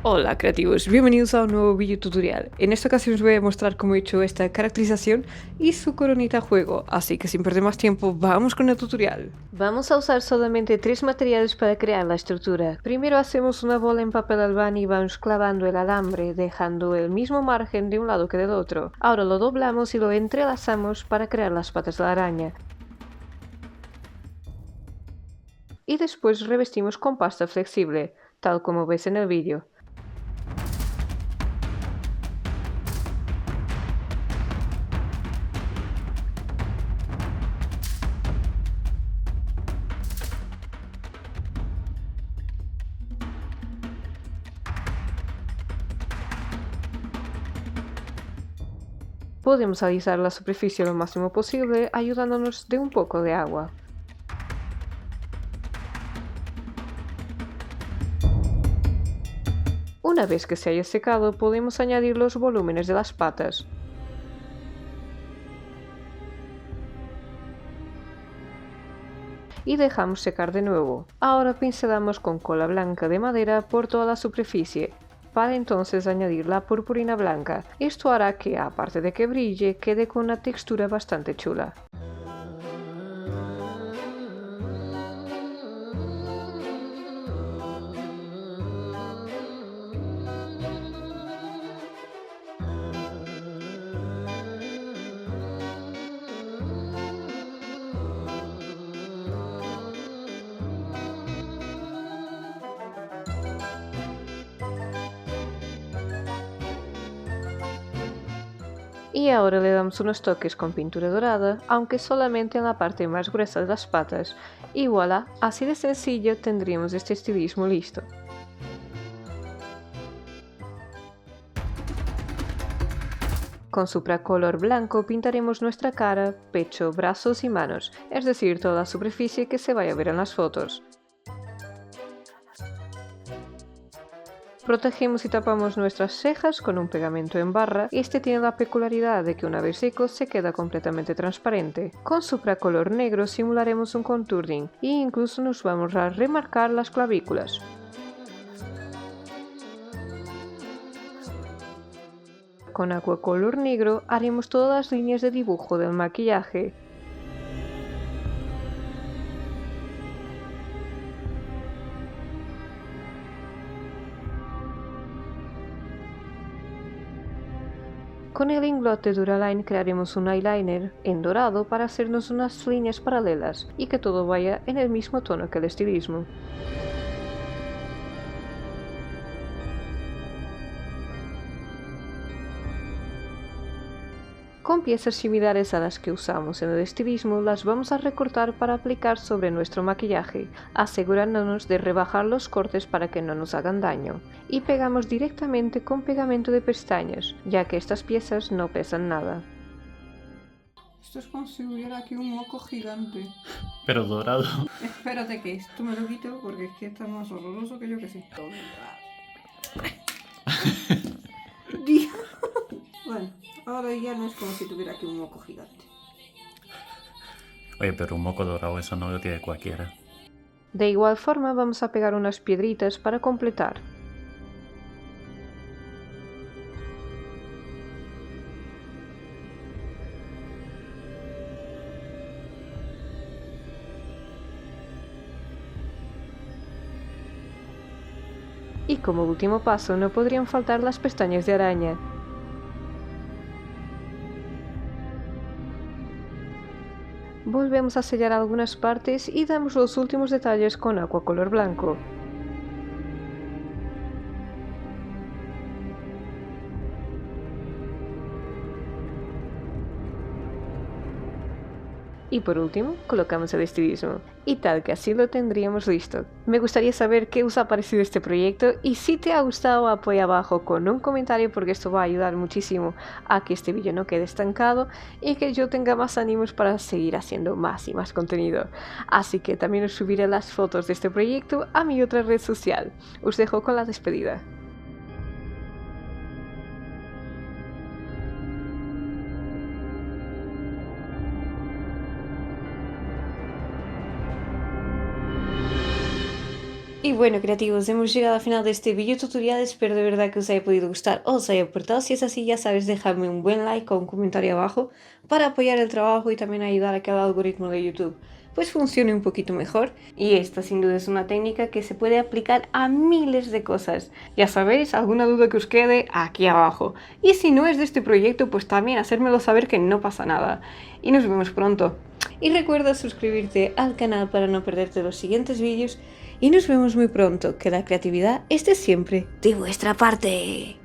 Hola creativos, bienvenidos a un nuevo video tutorial. En esta ocasión os voy a mostrar cómo he hecho esta caracterización y su coronita a juego, así que sin perder más tiempo, vamos con el tutorial. Vamos a usar solamente 3 materiales para crear la estructura. Primero hacemos una bola en papel albán y vamos clavando el alambre, dejando el mismo margen de un lado que del otro. Ahora lo doblamos y lo entrelazamos para crear las patas de la araña. Y después revestimos con pasta flexible, tal como ves en el vídeo. Podemos alisar la superficie lo máximo posible ayudándonos de un poco de agua. Una vez que se haya secado, podemos añadir los volúmenes de las patas. Y dejamos secar de nuevo. Ahora pincelamos con cola blanca de madera por toda la superficie, para entonces añadir la purpurina blanca. Esto hará que, aparte de que brille, quede con una textura bastante chula. Y ahora le damos unos toques con pintura dorada, aunque solamente en la parte más gruesa de las patas, y voilà, así de sencillo tendríamos este estilismo listo. Con supracolor blanco pintaremos nuestra cara, pecho, brazos y manos, es decir, toda la superficie que se vaya a ver en las fotos. Protegemos y tapamos nuestras cejas con un pegamento en barra y este tiene la peculiaridad de que una vez seco se queda completamente transparente. Con supracolor negro simularemos un contouring e incluso nos vamos a remarcar las clavículas. Con acuacolor negro haremos todas las líneas de dibujo del maquillaje. Con el inglot de Duraline crearemos un eyeliner en dorado para hacernos unas líneas paralelas y que todo vaya en el mismo tono que el estilismo. Con piezas similares a las que usamos en el estilismo las vamos a recortar para aplicar sobre nuestro maquillaje, asegurándonos de rebajar los cortes para que no nos hagan daño. Y pegamos directamente con pegamento de pestañas, ya que estas piezas no pesan nada. Esto es como si hubiera aquí un moco gigante. Pero dorado. Espérate que esto me lo quito porque es que está más horroroso que yo que sé. Dios. Bueno, ahora ya no es como si tuviera aquí un moco gigante. Oye, pero un moco dorado eso no lo tiene cualquiera. De igual forma vamos a pegar unas piedritas para completar. Y como último paso no podrían faltar las pestañas de araña. Volvemos a sellar algunas partes y damos los últimos detalles con acuacolor blanco. Y por último, colocamos el estilismo. Y tal que así lo tendríamos listo. Me gustaría saber qué os ha parecido este proyecto y si te ha gustado apoya abajo con un comentario porque esto va a ayudar muchísimo a que este vídeo no quede estancado y que yo tenga más ánimos para seguir haciendo más y más contenido. Así que también os subiré las fotos de este proyecto a mi otra red social. Os dejo con la despedida. Y bueno, creativos, hemos llegado al final de este video tutorial. Espero de verdad que os haya podido gustar o os haya aportado. Si es así, ya sabes, dejadme un buen like o un comentario abajo para apoyar el trabajo y también ayudar a que el algoritmo de YouTube pues funcione un poquito mejor. Y esta sin duda es una técnica que se puede aplicar a miles de cosas. Ya sabéis, alguna duda que os quede aquí abajo. Y si no es de este proyecto, pues también hacérmelo saber, que no pasa nada. Y nos vemos pronto. Y recuerda suscribirte al canal para no perderte los siguientes vídeos. Y nos vemos muy pronto. Que la creatividad esté siempre de vuestra parte.